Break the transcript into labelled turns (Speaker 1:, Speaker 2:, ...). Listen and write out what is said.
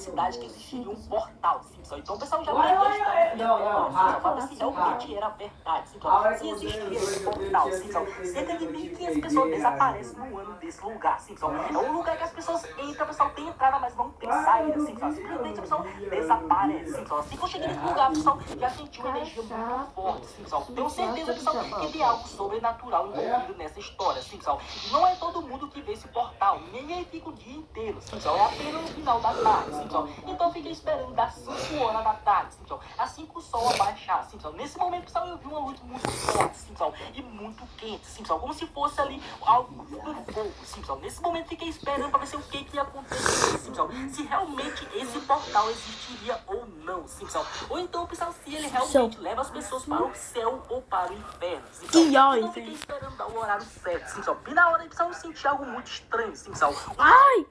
Speaker 1: cidade que existiria um portal, Simpson. Então o pessoal já pegou a história. Fala se realmente era verdade, Simpson. Se existia esse portal, Simpson. Cerca de 1.500 pessoas desaparecem no ano desse lugar, Simpson. É um lugar que as pessoas entram, o pessoal tem entrada, mas não tem saída, Simpson. Simplesmente a pessoa desaparece, Simpson. Assim que eu cheguei nesse lugar, o pessoal já sentiu uma energia muito forte, Simpson. Tenho certeza, pessoal, que tem algo sobrenatural envolvido nessa história, Simpson. Não é todo mundo que vê esse portal, ninguém fica o dia inteiro, Simpson. É apenas no final da tarde, Simpson. Então eu fiquei esperando das 5 horas da tarde, Simpson. Assim que o sol abaixar, Simpson. Nesse momento, pessoal, eu vi uma luz muito forte, Simpson. E muito quente, Simpson. Como se fosse ali algo do fogo, Simpson. Nesse momento fiquei esperando para ver se o que ia acontecer, Simpson. Se realmente esse portal existiria ou não, Simpson. Ou então, pessoal, se ele realmente leva as pessoas para o céu ou para o inferno, Simpson. Então fiquei esperando dar o horário certo, Simpson. E na hora, pessoal, eu senti algo muito estranho, Simpson.
Speaker 2: Ai!